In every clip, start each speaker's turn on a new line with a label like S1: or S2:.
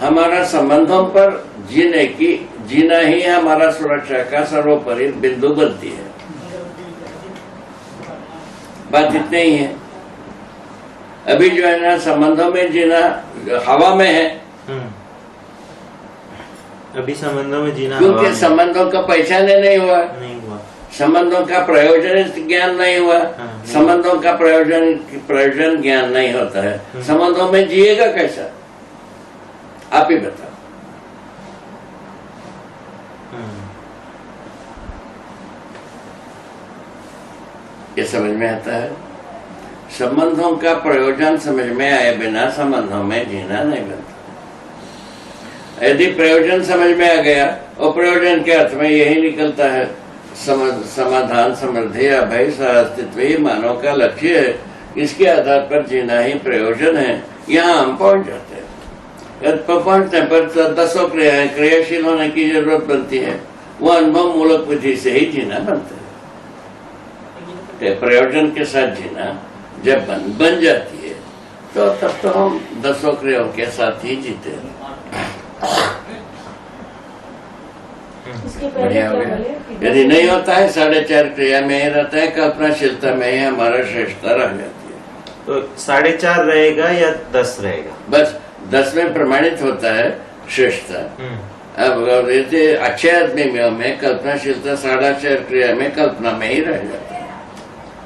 S1: हमारा संबंधों पर जीना ही हमारा सुरक्षा का सर्वोपरि बिंदु बनती है। बात इतनी ही है। अभी जो है ना संबंधों में जीना हवा में है।
S2: अभी संबंधों में जीना
S1: क्योंकि संबंधों का पहचान नहीं हुआ, संबंधों का प्रयोजन ज्ञान नहीं हुआ। संबंधों का प्रयोजन ज्ञान नहीं होता है। संबंधों में जिएगा कैसा, आप ही बताओ। ये समझ में आता है। संबंधों का प्रयोजन समझ में आए बिना संबंधों में जीना नहीं बनता। यदि प्रयोजन समझ में आ गया और प्रयोजन के अर्थ में यही निकलता है समाधान, समृद्धि, अभय, सह-अस्तित्व ही मानव का लक्ष्य है। इसके आधार पर जीना ही प्रयोजन है। यहाँ हम पहुंच जाते हैं। पहुंचने पर दसों क्रियाशील होने की जरूरत बनती है। वो अनुभव मूलक विधि से ही जीना बनता है। प्रयोजन के साथ जीना जब बन जाती है तो तब तो हम दसों क्रियाओं के साथ ही जीते हैं। बढ़िया हो गया। यदि नहीं होता है 4.5 क्रिया में ही रहता है, कल्पनाशीलता में ही हमारा श्रेष्ठता रह जाती है।
S2: तो 4.5 रहेगा या 10 रहेगा?
S1: बस 10 में प्रमाणित होता है श्रेष्ठता। अब जैसे अच्छे आदमी में कल्पनाशीलता 4.5 क्रिया में कल्पना में ही रह जाता है,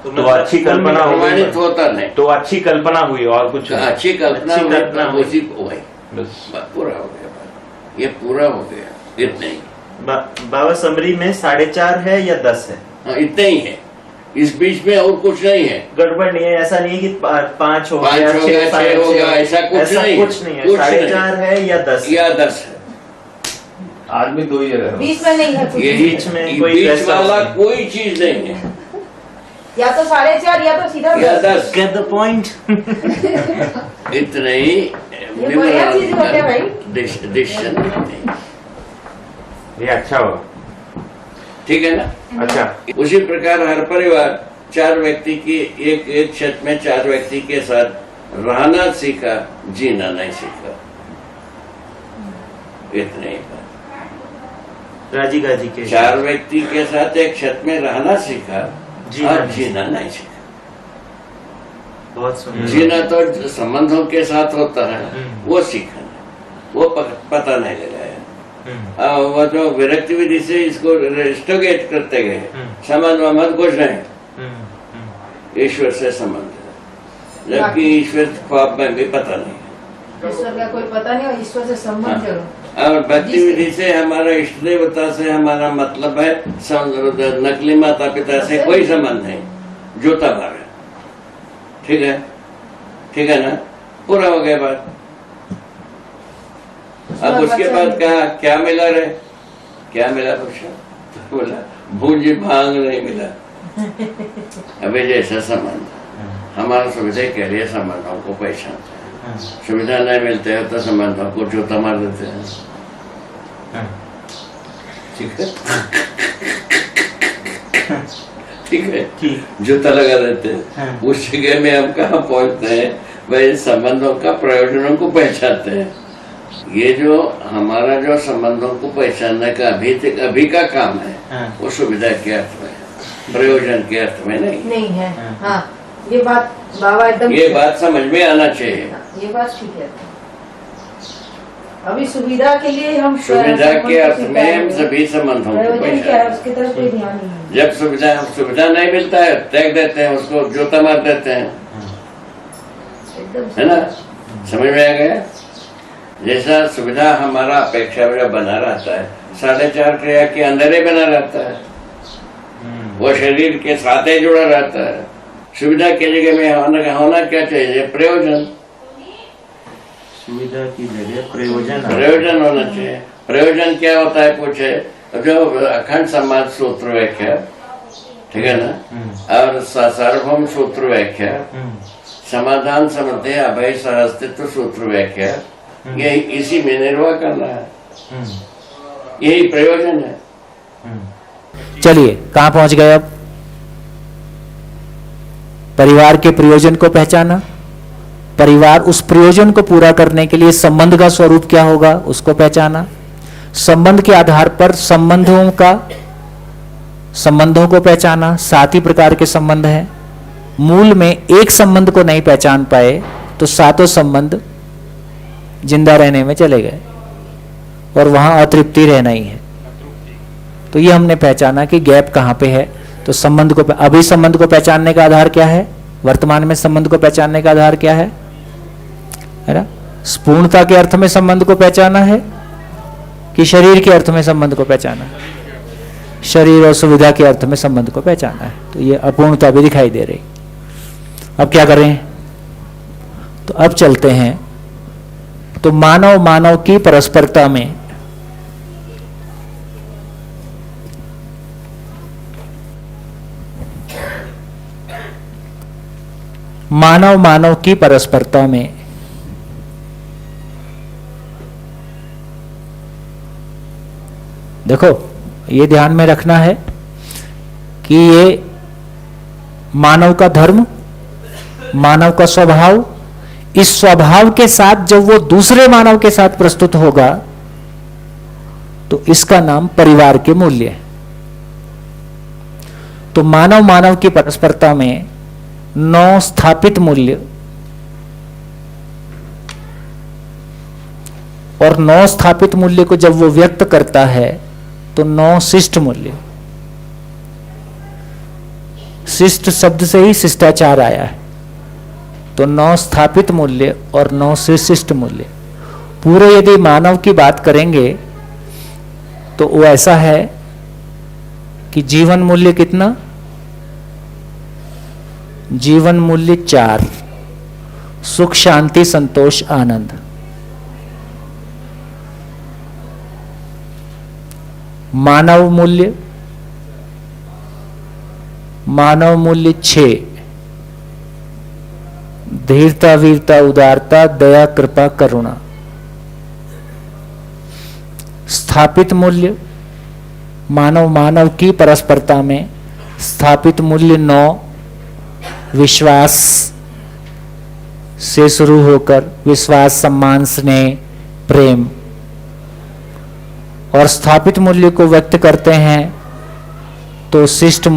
S2: तो अच्छी कल्पना हो गई,
S1: प्रमाणित होता नहीं।
S2: तो अच्छी कल्पना हुई और कुछ नहीं।
S1: अच्छी कल्पना
S2: हुई।
S1: उसी को हुई,
S2: बस
S1: पूरा हो गया बात। ये पूरा हो गया, इतना ही।
S2: बाबा समरी में 4.5 है या 10 है?
S1: हाँ, इतना ही है, इस बीच में और कुछ नहीं है।
S2: गड़बड़ नहीं है, ऐसा नहीं है कि 5 हो गया,
S1: 6 होगा, ऐसा कुछ नहीं
S2: है। 4.5 है या 10
S1: या 10 है।
S3: आदमी 2 ही जगह
S4: बीच में नहीं है कुछ।
S1: ये
S2: बीच में कोई
S1: बीच
S2: वैसा
S1: वाला
S2: नहीं।
S1: कोई चीज नहीं है,
S4: या तो 4.5 या तो सीधा
S1: या
S4: 10।
S1: 10।
S2: Get the point.
S1: इतना ही
S4: ये बढ़िया चीज हो गया भाई।
S1: डिसीजन।
S2: ये अच्छा हुआ।
S1: ठीक है ना?
S2: अच्छा,
S1: उसी प्रकार हर परिवार 4 व्यक्ति की एक छत में 4 व्यक्ति के साथ रहना सीखा, जीना नहीं सीखा। इतना ही बात।
S2: राजी गाजी के
S1: 4 व्यक्ति के साथ एक छत में रहना सीखा और जीना नहीं सीखा।
S2: बहुत सुंदर।
S1: जीना तो संबंधों के साथ होता है, वो सीखा नहीं, वो पता नहीं लगाया। वो जो विरक्ति विधि से इसको रेस्टोगेट करते गए, संबंध वंबंध कुछ नहीं, ईश्वर से संबंध है, जबकि ईश्वर ख्वाब में भी पता नहीं।
S4: ईश्वर का कोई पता नहीं और ईश्वर से संबंध जरूर।
S1: और भक्ति विधि से हमारा इष्ट देवता से हमारा मतलब है, नकली माता पिता से कोई संबंध नहीं, जोता मारा। ठीक है, ठीक है ना? पूरा हो गया बात। अब उसके बाद कहा क्या मिला रे? क्या मिला? पूछा तो बोला भूंज भांग नहीं मिला। अबे जैसा संबंध हमारा सुविधा के लिए संबंधों को पहचानते हैं, सुविधा नहीं मिलते है तो संबंधों को जूता मार देते हैं। ठीक है, ठीक है, जूता लगा देते हैं। उस जगह में हम कहाँ पहुंचते हैं भाई? संबंधों का प्रयोजनों को पहचानते हैं। ये जो हमारा जो संबंधों को पहचानने का अभी का काम है, वो सुविधा के अर्थ में, प्रयोजन के अर्थ में नहीं
S4: है। हाँ, ये बात बाबा एकदम,
S1: ये बात समझ में आना चाहिए।
S4: ये बात ठीक है। अभी सुविधा के लिए हम
S1: सुविधा के अर्थ में हम सभी संबंधों को
S4: क्या है उसकी तरफ कोई ध्यान नहीं है।
S1: जब सुविधा नहीं मिलता है, त्याग देते हैं उसको, जोता मार देते हैं, है ना? समझ में आ गया? जैसा सुविधा हमारा अपेक्षा बना रहता है, 4.5 क्रिया के अंदर ही बना रहता है, वो शरीर के साथ ही जुड़ा रहता है। सुविधा की जगह में होना क्या चाहिए? प्रयोजन।
S2: सुविधा की जगह प्रयोजन
S1: होना चाहिए। प्रयोजन क्या होता है पूछे? जो अखंड समाज सूत्र व्याख्या, ठीक है ना, और सार्वभौम सूत्र व्याख्या, समाधान समझते अभय सहअस्तित्व सूत्र व्याख्या, यही इसी में निर्वाह करना है, यही प्रयोजन है।
S5: चलिए कहाँ पहुंच गए? अब परिवार के प्रयोजन को पहचाना, परिवार उस प्रयोजन को पूरा करने के लिए संबंध का स्वरूप क्या होगा उसको पहचाना, संबंध के आधार पर संबंधों को पहचाना। 7 ही प्रकार के संबंध हैं। मूल में एक संबंध को नहीं पहचान पाए तो 7 संबंध जिंदा रहने में चले गए और वहां अतृप्ति रहना ही है। तो ये हमने पहचाना कि गैप कहाँ पे है। तो संबंध को अभी संबंध को पहचानने का आधार क्या है? वर्तमान में संबंध को पहचानने का आधार क्या है ना? पूर्णता के अर्थ में संबंध को पहचाना है कि शरीर के अर्थ में संबंध को पहचाना है? शरीर और सुविधा के अर्थ में संबंध को पहचाना है। तो ये अपूर्णता भी दिखाई दे रही। अब क्या करें? तो अब चलते हैं तो मानव की परस्परता में मानव की परस्परता में देखो, ये ध्यान में रखना है कि ये मानव का धर्म, मानव का स्वभाव, इस स्वभाव के साथ जब वो दूसरे मानव के साथ प्रस्तुत होगा तो इसका नाम परिवार के मूल्य है। तो मानव की परस्परता में 9 स्थापित मूल्य और 9 स्थापित मूल्य को जब वो व्यक्त करता है तो 9 शिष्ट मूल्य। शिष्ट शब्द से ही शिष्टाचार आया है, तो 9 स्थापित मूल्य और 9 शिष्ट मूल्य। पूरे यदि मानव की बात करेंगे तो वो ऐसा है कि जीवन मूल्य कितना? जीवन मूल्य 4, सुख शांति संतोष आनंद। मानव मूल्य 6, धीरता वीरता उदारता दया कृपा करुणा। स्थापित मूल्य मानव की परस्परता में स्थापित मूल्य 9, विश्वास से शुरू होकर विश्वास सम्मान स्नेह प्रेम, और स्थापित मूल्य को व्यक्त करते हैं तो शिष्ट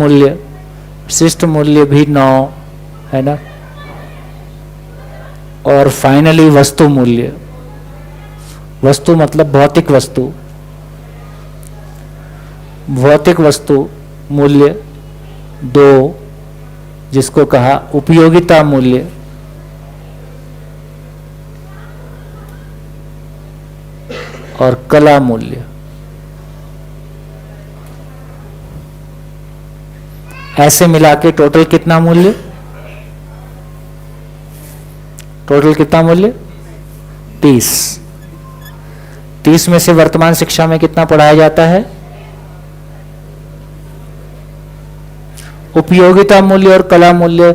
S5: मूल्य भी 9 है ना। और फाइनली वस्तु मूल्य, वस्तु मतलब भौतिक वस्तु, भौतिक वस्तु मूल्य 2, जिसको कहा उपयोगिता मूल्य, और कला मूल्य। ऐसे मिला के टोटल कितना मूल्य? टोटल कितना मूल्य? 30। 30 में से वर्तमान शिक्षा में कितना पढ़ाया जाता है? उपयोगिता मूल्य और कला मूल्य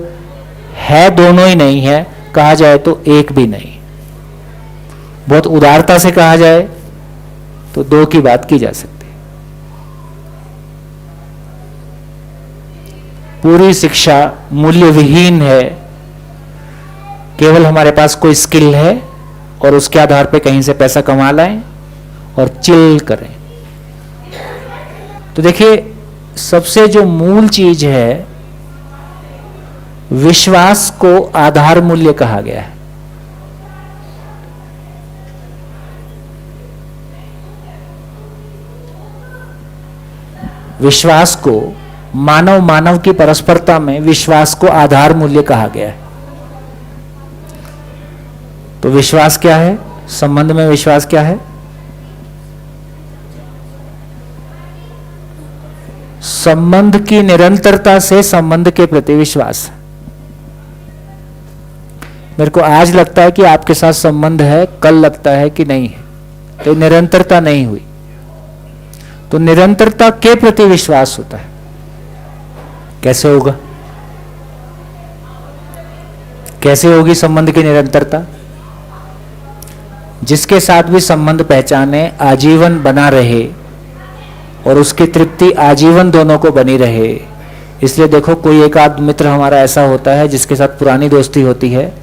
S5: है, दोनों ही नहीं है, कहा जाए तो एक भी नहीं। बहुत उदारता से कहा जाए तो 2 की बात की जा सकती है। पूरी शिक्षा मूल्य विहीन है, केवल हमारे पास कोई स्किल है और उसके आधार पे कहीं से पैसा कमा लाएं और चिल करें। तो देखिए, सबसे जो मूल चीज है, विश्वास को आधार मूल्य कहा गया है। विश्वास को मानव की परस्परता में विश्वास को आधार मूल्य कहा गया है। तो विश्वास क्या है? संबंध में विश्वास क्या है? संबंध की निरंतरता से संबंध के प्रति विश्वास। मेरे को आज लगता है कि आपके साथ संबंध है, कल लगता है कि नहीं है, तो निरंतरता नहीं हुई। तो निरंतरता के प्रति विश्वास होता है। कैसे होगा? कैसे होगी संबंध की निरंतरता? जिसके साथ भी संबंध पहचाने आजीवन बना रहे और उसकी तृप्ति आजीवन दोनों को बनी रहे। इसलिए देखो, कोई एक आध मित्र हमारा ऐसा होता है जिसके साथ पुरानी दोस्ती होती है,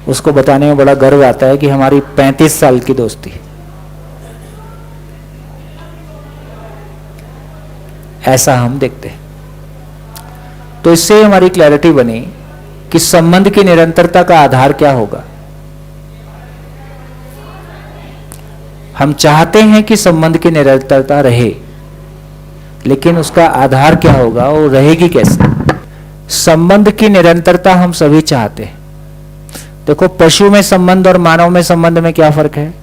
S5: उसको बताने में बड़ा गर्व आता है कि हमारी 35 साल की दोस्ती है। ऐसा हम देखते हैं। तो इससे हमारी क्लैरिटी बनी कि संबंध की निरंतरता का आधार क्या होगा। हम चाहते हैं कि संबंध की निरंतरता रहे, लेकिन उसका आधार क्या होगा, वो रहेगी कैसे? संबंध की निरंतरता हम सभी चाहते हैं। देखो, पशु में संबंध और मानव में संबंध में क्या फर्क है?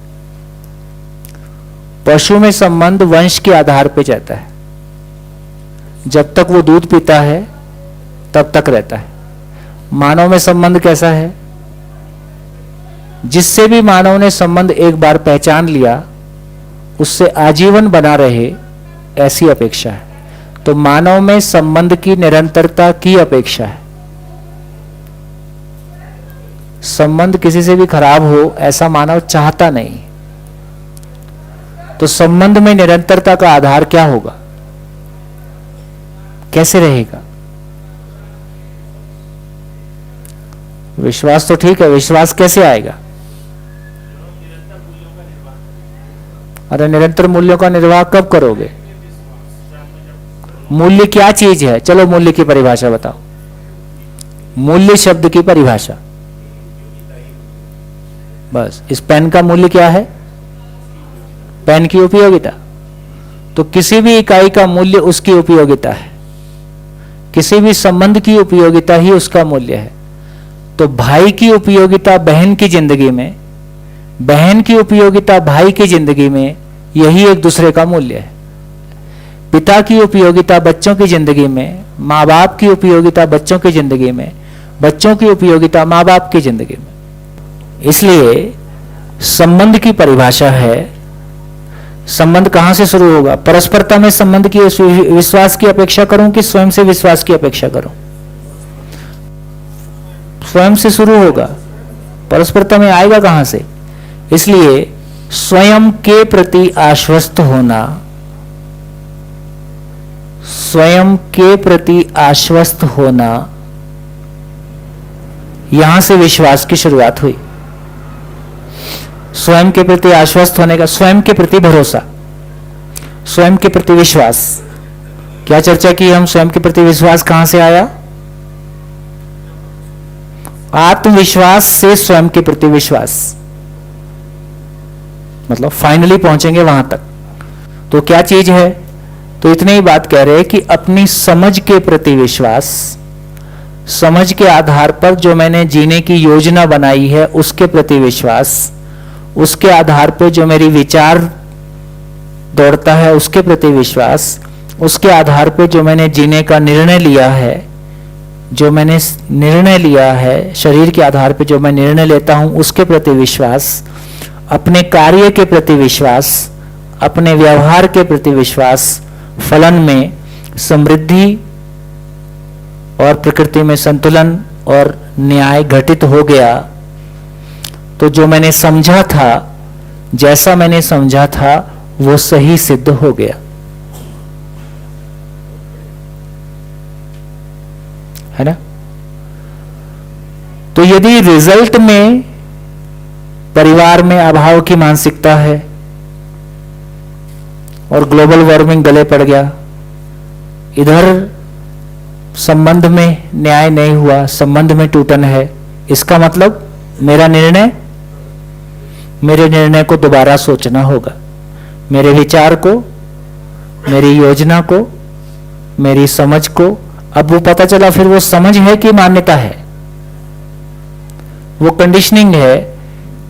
S5: पशु में संबंध वंश के आधार पर रहता है। जब तक वो दूध पीता है तब तक रहता है। मानव में संबंध कैसा है? जिससे भी मानव ने संबंध एक बार पहचान लिया, उससे आजीवन बना रहे, ऐसी अपेक्षा है। तो मानव में संबंध की निरंतरता की अपेक्षा है। संबंध किसी से भी खराब हो ऐसा मानव चाहता नहीं। तो संबंध में निरंतरता का आधार क्या होगा? कैसे रहेगा? विश्वास तो ठीक है, विश्वास कैसे आएगा? अरे निरंतर मूल्यों का निर्वाह कब करोगे? मूल्य क्या चीज है? चलो मूल्य की परिभाषा बताओ। मूल्य शब्द की परिभाषा। बस, इस पेन का मूल्य क्या है? पेन की उपयोगिता। तो किसी भी इकाई का मूल्य उसकी उपयोगिता है, किसी भी संबंध की उपयोगिता ही उसका मूल्य है। तो भाई की उपयोगिता बहन की जिंदगी में, बहन की उपयोगिता भाई की जिंदगी में, यही एक दूसरे का मूल्य है। पिता की उपयोगिता बच्चों की जिंदगी में, माँ बाप की उपयोगिता बच्चों की जिंदगी में, बच्चों की उपयोगिता माँ बाप की जिंदगी में। इसलिए संबंध की परिभाषा है, संबंध कहां से शुरू होगा? परस्परता में संबंध की विश्वास की अपेक्षा करूं कि स्वयं से विश्वास की अपेक्षा करूं? स्वयं से शुरू होगा, परस्परता में आएगा कहां से? इसलिए स्वयं के प्रति आश्वस्त होना, स्वयं के प्रति आश्वस्त होना, यहां से विश्वास की शुरुआत हुई। स्वयं के प्रति आश्वस्त होने का, स्वयं के प्रति भरोसा, स्वयं के प्रति विश्वास। क्या चर्चा की हम? स्वयं के प्रति विश्वास कहां से आया? आत्मविश्वास से स्वयं के प्रति विश्वास, मतलब फाइनली पहुंचेंगे वहां तक। तो क्या चीज है? तो इतनी ही बात कह रहे हैं कि अपनी समझ के प्रति विश्वास, समझ के आधार पर जो मैंने जीने की योजना बनाई है उसके प्रति विश्वास, उसके आधार पर जो मेरी विचार दौड़ता है उसके प्रति विश्वास, उसके आधार पर जो मैंने जीने का निर्णय लिया है, जो मैंने निर्णय लिया है, शरीर के आधार पर जो मैं निर्णय लेता हूं उसके प्रति विश्वास, अपने कार्य के प्रति विश्वास, अपने व्यवहार के प्रति विश्वास, फलन में समृद्धि और प्रकृति में संतुलन और न्याय घटित हो गया। तो जो मैंने समझा था, जैसा मैंने समझा था वो सही सिद्ध हो गया, है ना? तो यदि रिजल्ट में परिवार में अभाव की मानसिकता है और ग्लोबल वार्मिंग गले पड़ गया, इधर संबंध में न्याय नहीं हुआ, संबंध में टूटन है, इसका मतलब मेरे निर्णय को दोबारा सोचना होगा, मेरे विचार को, मेरी योजना को, मेरी समझ को। अब वो पता चला फिर वो समझ है कि मान्यता है, वो कंडीशनिंग है।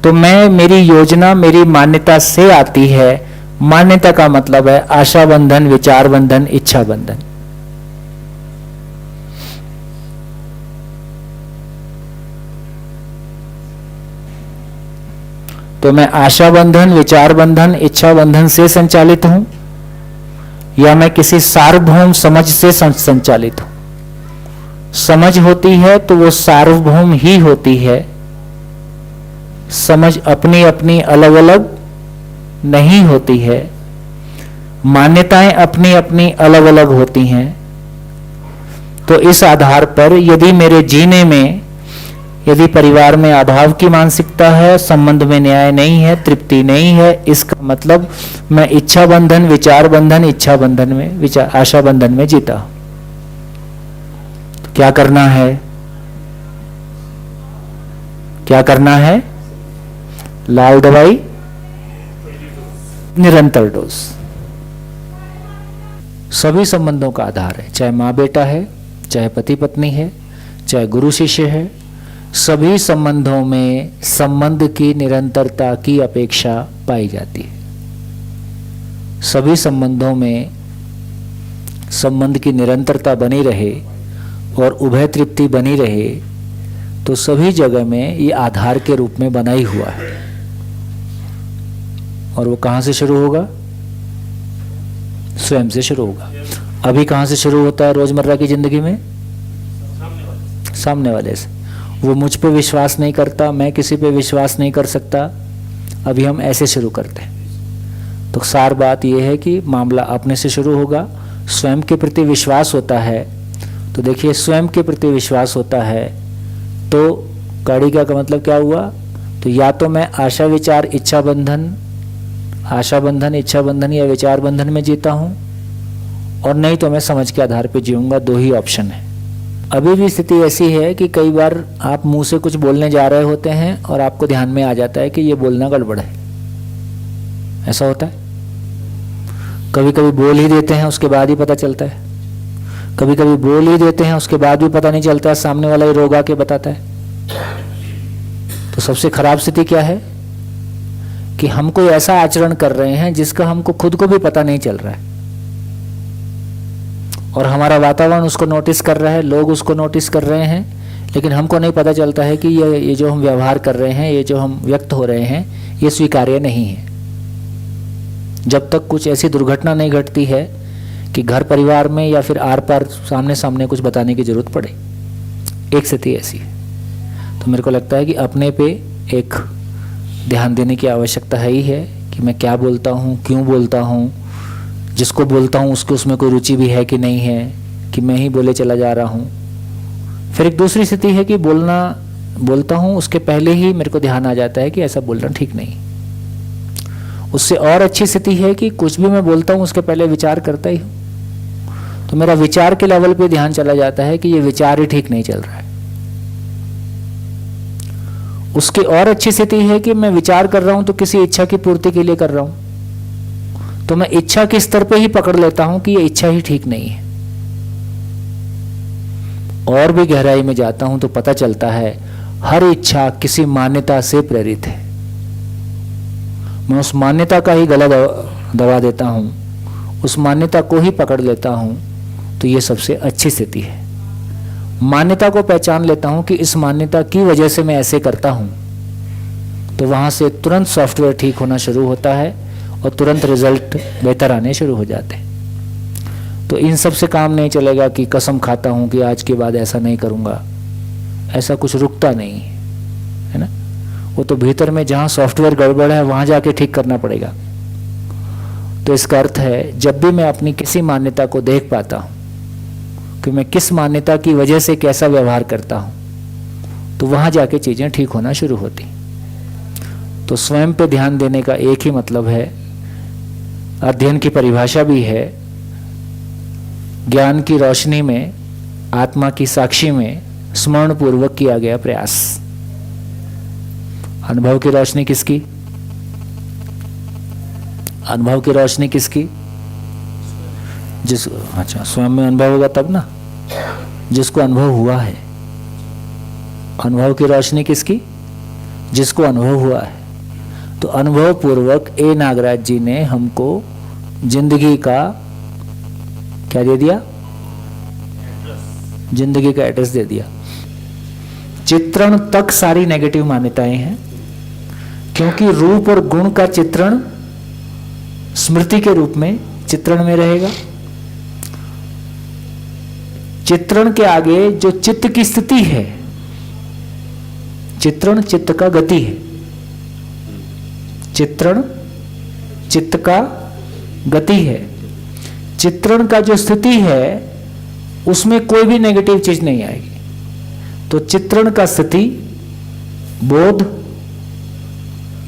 S5: तो मैं, मेरी योजना मेरी मान्यता से आती है। मान्यता का मतलब है आशा बंधन, विचार बंधन, इच्छा बंधन। तो मैं आशा बंधन, विचार बंधन, इच्छा बंधन से संचालित हूं या मैं किसी सार्वभौम समझ से संचालित हूं? समझ होती है तो वो सार्वभौम ही होती है। समझ अपनी अपनी अलग अलग नहीं होती है, मान्यताएं अपनी अपनी अलग अलग होती हैं। तो इस आधार पर यदि मेरे जीने में, यदि परिवार में अभाव की मानसिकता है, संबंध में न्याय नहीं है, तृप्ति नहीं है, इसका मतलब मैं इच्छा बंधन, विचार बंधन, इच्छा बंधन में, विचार आशा बंधन में जीता हूं। तो क्या करना है? क्या करना है? लाल दवाई, निरंतर डोज। सभी संबंधों का आधार है, चाहे माँ बेटा है, चाहे पति पत्नी है, चाहे गुरु शिष्य है। सभी संबंधों में संबंध की निरंतरता की अपेक्षा पाई जाती है। सभी संबंधों में संबंध की निरंतरता बनी रहे और उभय तृप्ति बनी रहे, तो सभी जगह में ये आधार के रूप में बना ही हुआ है। और वो कहां से शुरू होगा? स्वयं से शुरू होगा। अभी कहां से शुरू होता है रोजमर्रा की जिंदगी में? सामने वाले से। वो मुझ पे विश्वास नहीं करता, मैं किसी पे विश्वास नहीं कर सकता, अभी हम ऐसे शुरू करते हैं। तो सार बात यह है कि मामला अपने से शुरू होगा। स्वयं के प्रति विश्वास होता है, तो देखिए स्वयं के प्रति विश्वास होता है तो कड़ी का मतलब क्या हुआ? तो या तो मैं आशा विचार इच्छा बंधन, आशा बंधन, इच्छा बंधन या विचार बंधन में जीता हूं, और नहीं तो मैं समझ के आधार पर जीऊंगा। दो ही ऑप्शन है। अभी भी स्थिति ऐसी है कि कई बार आप मुंह से कुछ बोलने जा रहे होते हैं और आपको ध्यान में आ जाता है कि ये बोलना गड़बड़ है। ऐसा होता है। कभी कभी बोल ही देते हैं, उसके बाद ही पता चलता है। कभी कभी बोल ही देते हैं, उसके बाद भी पता नहीं चलता है, सामने वाला ही रोग आके बताता है। तो सबसे खराब स्थिति क्या है कि हम कोई ऐसा आचरण कर रहे हैं जिसका हमको खुद को भी पता नहीं चल रहा है, और हमारा वातावरण उसको नोटिस कर रहा है, लोग उसको नोटिस कर रहे हैं, लेकिन हमको नहीं पता चलता है कि ये जो हम व्यवहार कर रहे हैं, ये जो हम व्यक्त हो रहे हैं, ये स्वीकार्य नहीं है। जब तक कुछ ऐसी दुर्घटना नहीं घटती है कि घर परिवार में या फिर आर पार सामने सामने कुछ बताने की जरूरत पड़े। एक स्थिति ऐसी है। तो मेरे को लगता है कि अपने पे एक ध्यान देने की आवश्यकता है ही है कि मैं क्या बोलता हूँ, क्यों बोलता हूँ, जिसको बोलता हूँ उसको उसमें कोई रुचि भी है कि नहीं है, कि मैं ही बोले चला जा रहा हूँ। फिर एक दूसरी स्थिति है कि बोलता हूँ उसके पहले ही मेरे को ध्यान आ जाता है कि ऐसा बोलना ठीक नहीं। उससे और अच्छी स्थिति है कि कुछ भी मैं बोलता हूँ उसके पहले विचार करता ही हूँ, तो मेरा विचार के लेवल पे ध्यान चला जाता है कि ये विचार ही ठीक नहीं चल रहा है। उसकी और अच्छी स्थिति है कि मैं विचार कर रहा हूं तो किसी इच्छा की पूर्ति के लिए कर रहा हूं, तो मैं इच्छा के स्तर पे ही पकड़ लेता हूं कि ये इच्छा ही ठीक नहीं है। और भी गहराई में जाता हूं तो पता चलता है हर इच्छा किसी मान्यता से प्रेरित है। मैं उस मान्यता का ही गला दबा देता हूं, उस मान्यता को ही पकड़ लेता हूं, तो ये सबसे अच्छी स्थिति है। मान्यता को पहचान लेता हूं कि इस मान्यता की वजह से मैं ऐसे करता हूं, तो वहां से तुरंत सॉफ्टवेयर ठीक होना शुरू होता है और तुरंत रिजल्ट बेहतर आने शुरू हो जाते हैं। तो इन सब से काम नहीं चलेगा कि कसम खाता हूं कि आज के बाद ऐसा नहीं करूंगा, ऐसा कुछ रुकता नहीं है ना। वो तो भीतर में जहां सॉफ्टवेयर गड़बड़ है वहां जाके ठीक करना पड़ेगा। तो इसका अर्थ है जब भी मैं अपनी किसी मान्यता को देख पाता हूं कि मैं किस मान्यता की वजह से कैसा व्यवहार करता हूं, तो वहां जाके चीजें ठीक होना शुरू होती। तो स्वयं पे ध्यान देने का एक ही मतलब है, अध्ययन की परिभाषा भी है, ज्ञान की रोशनी में, आत्मा की साक्षी में स्मरण पूर्वक किया गया प्रयास। अनुभव की रोशनी किसकी? अनुभव की रोशनी किसकी? अच्छा, स्वयं में अनुभव होगा तब ना, जिसको अनुभव हुआ है। अनुभव की रोशनी किसकी? जिसको अनुभव हुआ है। तो अनुभव पूर्वक ए नागराज जी ने हमको जिंदगी का क्या दे दिया? जिंदगी का एड्रेस दे दिया। चित्रण तक सारी नेगेटिव मान्यताएं हैं, क्योंकि रूप और गुण का चित्रण स्मृति के रूप में चित्रण में रहेगा। चित्रण के आगे जो चित्त की स्थिति है, चित्रण चित्त का गति है, चित्रण चित्त का गति है। चित्रण का जो स्थिति है उसमें कोई भी नेगेटिव चीज नहीं आएगी। तो चित्रण का स्थिति, बोध,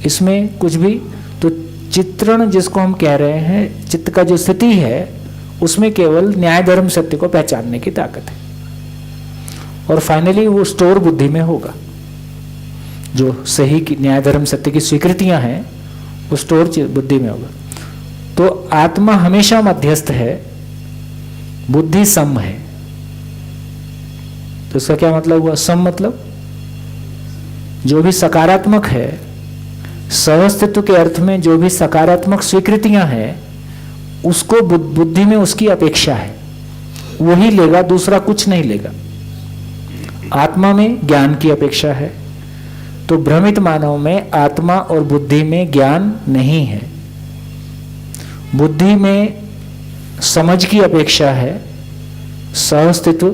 S5: इसमें कुछ भी, तो चित्रण जिसको हम कह रहे हैं, चित्त का जो स्थिति है उसमें केवल न्याय धर्म सत्य को पहचानने की ताकत है। और फाइनली वो स्टोर बुद्धि में होगा। जो सही की न्याय धर्म सत्य की स्वीकृतियां हैं वो स्टोर बुद्धि में होगा। तो आत्मा हमेशा मध्यस्थ है, बुद्धि सम है। तो इसका क्या मतलब हुआ? सम मतलब जो भी सकारात्मक है, सहअस्तित्व के अर्थ में जो भी सकारात्मक स्वीकृतियां हैं, उसको बुद्धि में उसकी अपेक्षा है, वही लेगा, दूसरा कुछ नहीं लेगा। आत्मा में ज्ञान की अपेक्षा है, तो भ्रमित मानव में आत्मा और बुद्धि में ज्ञान नहीं है। बुद्धि में समझ की अपेक्षा है, सहअस्तित्व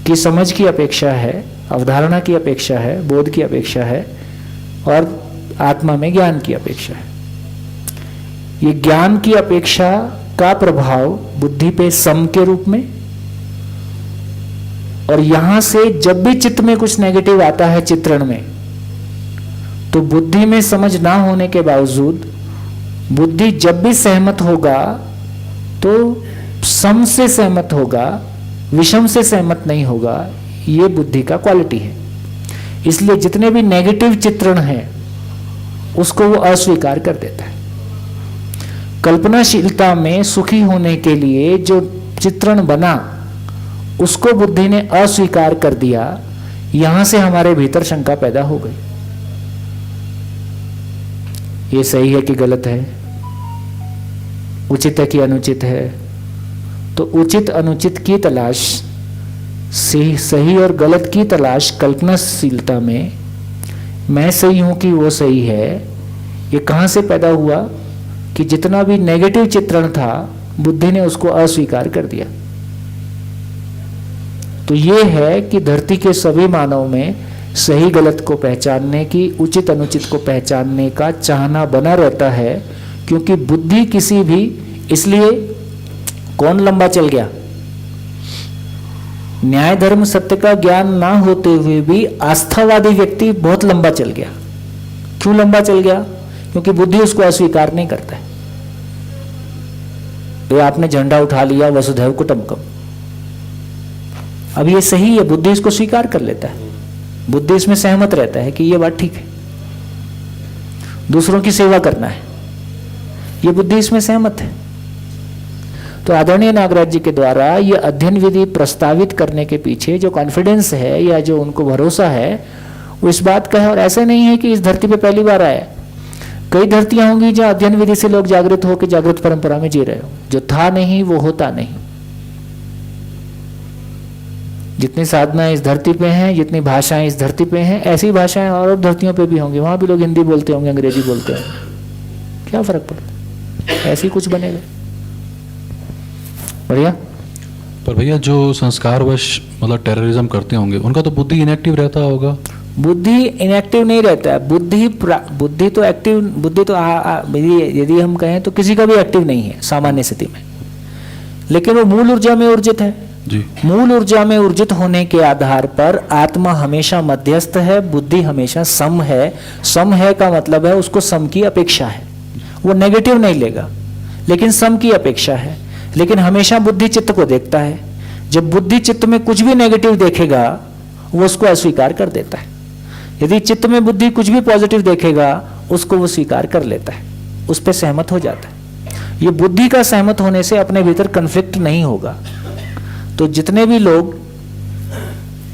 S5: की समझ की अपेक्षा है, अवधारणा की अपेक्षा है, बोध की अपेक्षा है, और आत्मा में ज्ञान की अपेक्षा है। ये ज्ञान की अपेक्षा का प्रभाव बुद्धि पे सम के रूप में, और यहां से जब भी चित्त में कुछ नेगेटिव आता है चित्रण में, तो बुद्धि में समझ ना होने के बावजूद बुद्धि जब भी सहमत होगा तो सम से सहमत होगा, विषम से सहमत नहीं होगा। ये बुद्धि का क्वालिटी है। इसलिए जितने भी नेगेटिव चित्रण हैं उसको वो अस्वीकार कर देता है। कल्पनाशीलता में सुखी होने के लिए जो चित्रण बना उसको बुद्धि ने अस्वीकार कर दिया। यहां से हमारे भीतर शंका पैदा हो गई, ये सही है कि गलत है, उचित है कि अनुचित है। तो उचित अनुचित की तलाश, सही और गलत की तलाश कल्पनाशीलता में, मैं सही हूं कि वो सही है, ये कहां से पैदा हुआ कि जितना भी नेगेटिव चित्रण था बुद्धि ने उसको अस्वीकार कर दिया। तो ये है कि धरती के सभी मानव में सही गलत को पहचानने की, उचित अनुचित को पहचानने का चाहना बना रहता है, क्योंकि बुद्धि किसी भी, इसलिए कौन लंबा चल गया? न्याय धर्म सत्य का ज्ञान ना होते हुए भी आस्थावादी व्यक्ति बहुत लंबा चल गया। क्यों लंबा चल गया? क्योंकि बुद्धि उसको अस्वीकार नहीं करता है। तो आपने झंडा उठा लिया वसुधैव कुटुंबकम, अब ये सही है, बुद्धि इसको स्वीकार कर लेता है, बुद्धि इसमें सहमत रहता है कि ये बात ठीक है, दूसरों की सेवा करना है, ये बुद्धि इसमें सहमत है। तो आदरणीय नागराज जी के द्वारा ये अध्ययन विधि प्रस्तावित करने के पीछे जो कॉन्फिडेंस है या जो उनको भरोसा है वो इस बात का है। और ऐसा नहीं है कि इस धरती पे पहली बार आया, कई धरतियां होंगी जहां अध्ययन विधि से लोग जागृत होकर जागृत परंपरा में जी रहे हो। जो था नहीं वो होता नहीं। जितनी साधनाएं इस धरती पे हैं, जितनी भाषाएं इस धरती पे हैं, ऐसी भाषाएं और धरतियों पे भी होंगी, वहां भी लोग हिंदी बोलते होंगे, अंग्रेजी बोलते होंगे, क्या फर्क पड़ता है, ऐसे ही कुछ बनेगा। बढ़िया।
S6: पर भैया जो संस्कारवश मतलब टेररिज्म करते होंगे उनका तो बुद्धि इनएक्टिव रहता होगा।
S5: बुद्धि इनएक्टिव नहीं रहता है, बुद्धि तो एक्टिव, बुद्धि तो यदि हम कहें तो किसी का भी एक्टिव नहीं है सामान्य स्थिति में, लेकिन वो मूल ऊर्जा में ऊर्जित है
S6: जी।
S5: मूल ऊर्जा में ऊर्जित होने के आधार पर आत्मा हमेशा मध्यस्थ है, बुद्धि हमेशा सम है। सम है का मतलब है उसको सम की अपेक्षा है, वो नेगेटिव नहीं लेगा लेकिन सम की अपेक्षा है। लेकिन हमेशा बुद्धि चित्त को देखता है, जब बुद्धि चित्त में कुछ भी नेगेटिव देखेगा वो उसको अस्वीकार कर देता है। यदि चित्त में बुद्धि कुछ भी पॉजिटिव देखेगा उसको वो स्वीकार कर लेता है, उस पर सहमत हो जाता है। ये बुद्धि का सहमत होने से अपने भीतर कन्फ्लिक्ट नहीं होगा। तो जितने भी लोग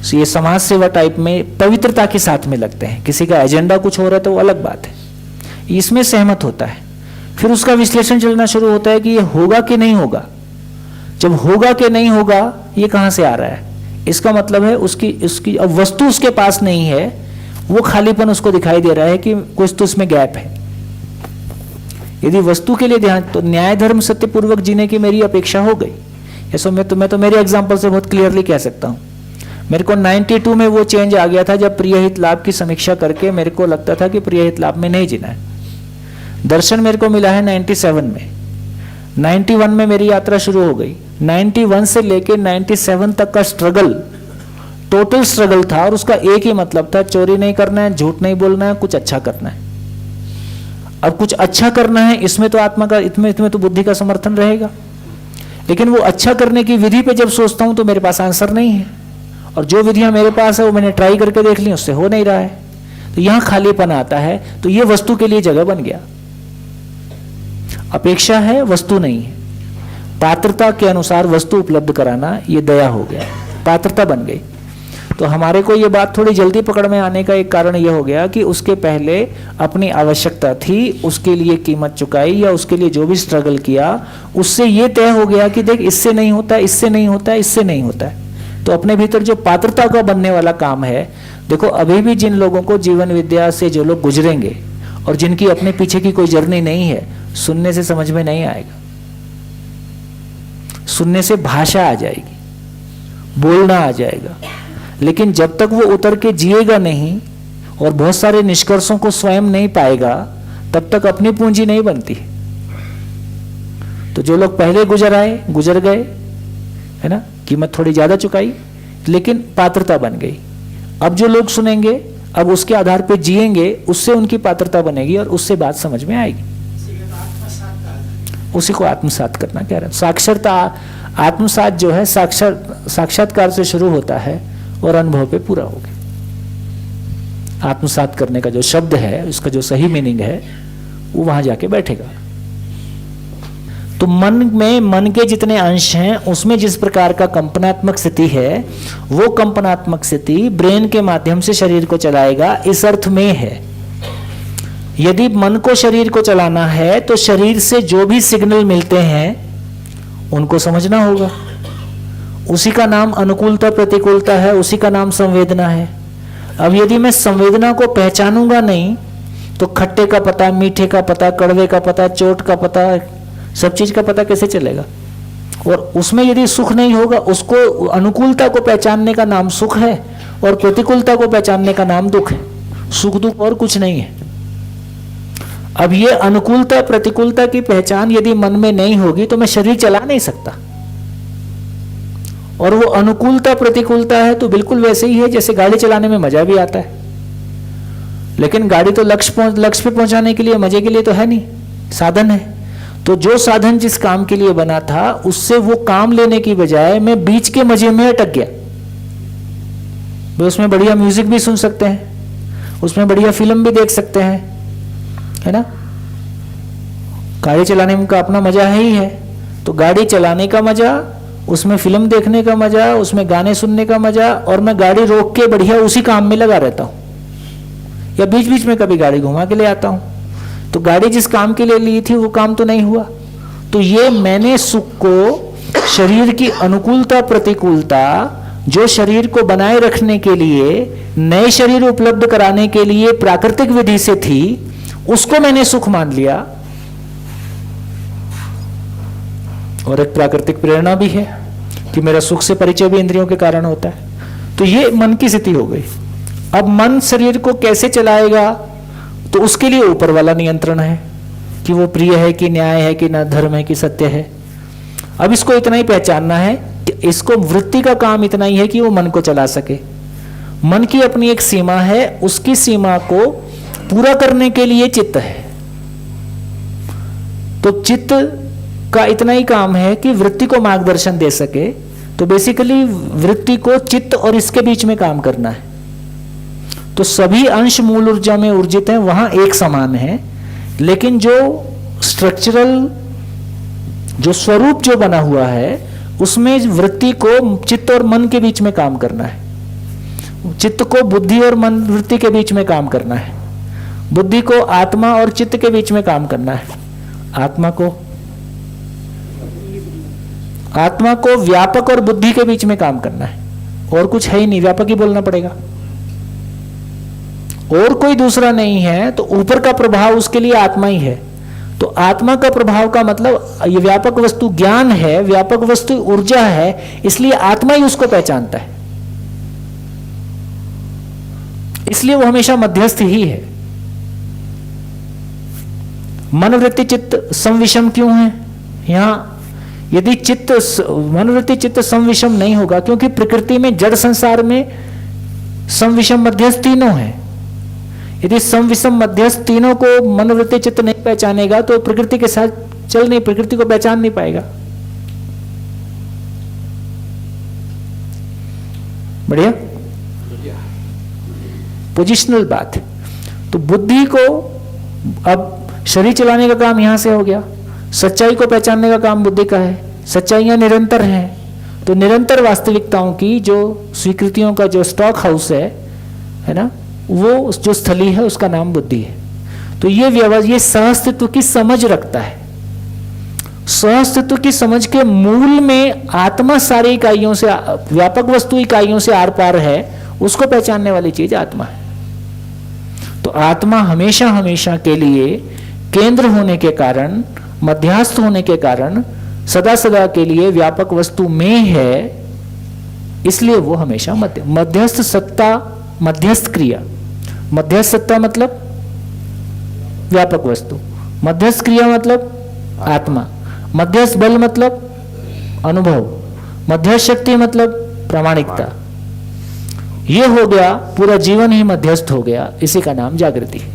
S5: ये समाज सेवा टाइप में पवित्रता के साथ में लगते हैं, किसी का एजेंडा कुछ हो रहा है तो वो अलग बात है, इसमें सहमत होता है। फिर उसका विश्लेषण चलना शुरू होता है कि ये होगा कि नहीं होगा। जब होगा कि नहीं होगा ये कहां से आ रहा है, इसका मतलब है उसकी अब वस्तु उसके पास नहीं है, वो खालीपन उसको दिखाई दे रहा है कि कुछ तो इसमें गैप है। यदि वस्तु के लिए ध्यान, तो न्याय धर्म सत्यपूर्वक जीने की मेरी अपेक्षा हो गई। ऐसा मैं तो मेरे एग्जाम्पल से बहुत क्लियरली कह सकता हूं। मेरे को 92 में वो चेंज आ गया था जब प्रिय हित लाभ की समीक्षा करके मेरे को लगता था कि प्रिय हित लाभ में नहीं जीना है। दर्शन मेरे को मिला है 97 में, 91 में मेरी यात्रा शुरू हो गई। 91 से लेके 97 तक का स्ट्रगल टोटल स्ट्रगल था और उसका एक ही मतलब था, चोरी नहीं करना है, झूठ नहीं बोलना है, कुछ अच्छा करना है। अब कुछ अच्छा करना है, इसमें तो आत्मा का इसमें तो बुद्धि का समर्थन रहेगा, लेकिन वो अच्छा करने की विधि पे जब सोचता हूं तो मेरे पास आंसर नहीं है, और जो विधियां मेरे पास है वो मैंने ट्राई करके देख ली, उससे हो नहीं रहा है। तो यहां खालीपन आता है। तो ये वस्तु के लिए जगह बन गया। अपेक्षा है, वस्तु नहीं है। पात्रता के अनुसार वस्तु उपलब्ध कराना ये दया हो गया, पात्रता बन गई। तो हमारे को ये बात थोड़ी जल्दी पकड़ में आने का एक कारण ये हो गया कि उसके पहले अपनी आवश्यकता थी, उसके लिए कीमत चुकाई या उसके लिए जो भी स्ट्रगल किया, उससे ये तय हो गया कि देख इससे नहीं होता, इससे नहीं होता, इससे नहीं होता है। तो अपने भीतर जो पात्रता का बनने वाला काम है, देखो अभी भी जिन लोगों को जीवन विद्या से जो लोग गुजरेंगे और जिनकी अपने पीछे की कोई जर्नी नहीं है, सुनने से समझ में नहीं आएगा, सुनने से भाषा आ जाएगी, बोलना आ जाएगा, लेकिन जब तक वो उतर के जिएगा नहीं और बहुत सारे निष्कर्षों को स्वयं नहीं पाएगा, तब तक अपनी पूंजी नहीं बनती। तो जो लोग पहले गुजर गए है ना, कीमत थोड़ी ज्यादा चुकाई लेकिन पात्रता बन गई। अब जो लोग सुनेंगे, अब उसके आधार पे जिएंगे, उससे उनकी पात्रता बनेगी और उससे बात समझ में आएगी। उसी को आत्मसात करना कह रहा है। साक्षरता, आत्मसात जो है साक्षात्कार से शुरू होता है और अनुभव पे पूरा हो गया। आत्मसात करने का जो शब्द है, उसका जो सही मीनिंग है, वो वहां जाके बैठेगा। तो मन में मन के जितने अंश हैं उसमें जिस प्रकार का कंपनात्मक स्थिति है, वो कंपनात्मक स्थिति ब्रेन के माध्यम से शरीर को चलाएगा, इस अर्थ में है। यदि मन को शरीर को चलाना है तो शरीर से जो भी सिग्नल मिलते हैं उनको समझना होगा। उसी का नाम अनुकूलता प्रतिकूलता है, उसी का नाम संवेदना है। अब यदि मैं संवेदना को पहचानूंगा नहीं तो खट्टे का पता, मीठे का पता, कड़वे का पता, चोट का पता, सब चीज का पता कैसे चलेगा? और उसमें यदि सुख नहीं होगा, उसको अनुकूलता को पहचानने का नाम सुख है और प्रतिकूलता को पहचानने का नाम दुख है। सुख दुख और कुछ नहीं है। अब ये अनुकूलता प्रतिकूलता की पहचान यदि मन में नहीं होगी तो मैं शरीर चला नहीं सकता। और वो अनुकूलता प्रतिकूलता है तो बिल्कुल वैसे ही है जैसे गाड़ी चलाने में मजा भी आता है, लेकिन गाड़ी तो लक्ष्य पे पहुंचाने के लिए, मजे के लिए तो है नहीं, साधन है। तो जो साधन जिस काम के लिए बना था उससे वो काम लेने की बजाय मैं बीच के मजे में अटक गया। उसमें बढ़िया म्यूजिक भी सुन सकते हैं, उसमें बढ़िया फिल्म भी देख सकते हैं, है ना। गाड़ी चलाने का अपना मजा है ही है। तो गाड़ी चलाने का मजा, उसमें फिल्म देखने का मजा, उसमें गाने सुनने का मजा, और मैं गाड़ी रोक के बढ़िया उसी काम में लगा रहता हूं, या बीच बीच में कभी गाड़ी घुमा के ले आता हूं। तो गाड़ी जिस काम के लिए ली थी वो काम तो नहीं हुआ। तो ये मैंने सुख को, शरीर की अनुकूलता प्रतिकूलता जो शरीर को बनाए रखने के लिए, नए शरीर उपलब्ध कराने के लिए प्राकृतिक विधि से थी, उसको मैंने सुख मान लिया। और एक प्राकृतिक प्रेरणा भी है कि मेरा सुख से परिचय भी इंद्रियों के कारण होता है। तो ये मन की स्थिति हो गई। अब मन शरीर को कैसे चलाएगा, तो उसके लिए ऊपर वाला नियंत्रण है कि वो प्रिय है कि न्याय है कि न धर्म है कि सत्य है। अब इसको इतना ही पहचानना है कि इसको वृत्ति का काम इतना ही है कि वो मन को चला सके। मन की अपनी एक सीमा है, उसकी सीमा को पूरा करने के लिए चित्त है। तो चित्त का इतना ही काम है कि वृत्ति को मार्गदर्शन दे सके। तो बेसिकली वृत्ति को चित्त और इसके बीच में काम करना है। तो सभी अंश मूल ऊर्जा में ऊर्जित हैं, वहां एक समान है, लेकिन जो स्ट्रक्चरल, जो स्वरूप जो बना हुआ है, उसमें वृत्ति को चित्त और मन के बीच में काम करना है। चित्त को बुद्धि और मन वृत्ति के बीच में काम करना है। बुद्धि को आत्मा और चित्त के बीच में काम करना है। आत्मा को व्यापक और बुद्धि के बीच में काम करना है। और कुछ है ही नहीं, व्यापक ही बोलना पड़ेगा, और कोई दूसरा नहीं है। तो ऊपर का प्रभाव उसके लिए आत्मा ही है। तो आत्मा का प्रभाव का मतलब ये व्यापक वस्तु ज्ञान है, व्यापक वस्तु ऊर्जा है, इसलिए आत्मा ही उसको पहचानता है। इसलिए वो हमेशा मध्यस्थ ही है। मन वृत्ति चित्त संविषम क्यों है? यहां यदि चित्त, मन वृत्ति चित्त संविषम नहीं होगा, क्योंकि प्रकृति में, जड़ संसार में संविषम मध्यस्थ तीनों है। यदि संविषम मध्यस्थ तीनों को मनोवृत्ति चित्त नहीं पहचानेगा तो प्रकृति के साथ चल नहीं, प्रकृति को पहचान नहीं पाएगा। बढ़िया पोजिशनल बात है। तो बुद्धि को, अब शरीर चलाने का काम यहां से हो गया, सच्चाई को पहचानने का काम बुद्धि का है। सच्चाइयां निरंतर हैं, तो निरंतर वास्तविकताओं की जो स्वीकृतियों का जो स्टॉक हाउस है ना, वो जो स्थली है उसका नाम बुद्धि है। तो ये सहअस्तित्व की समझ रखता है। सहअस्तित्व की समझ के मूल में आत्मा सारी इकाइयों से, व्यापक वस्तु इकाइयों से आर पार है, उसको पहचानने वाली चीज आत्मा है। तो आत्मा हमेशा हमेशा के लिए केंद्र होने के कारण, मध्यस्थ होने के कारण, सदा सदा के लिए व्यापक वस्तु में है, इसलिए वो हमेशा मध्यस्थ सत्ता, मध्यस्थ क्रिया। मध्यस्थ सत्ता मतलब व्यापक वस्तु, मध्यस्थ क्रिया मतलब आत्मा, मध्यस्थ बल मतलब अनुभव, मध्यस्थ शक्ति मतलब प्रामाणिकता। ये हो गया, पूरा जीवन ही मध्यस्थ हो गया। इसी का नाम जागृति है।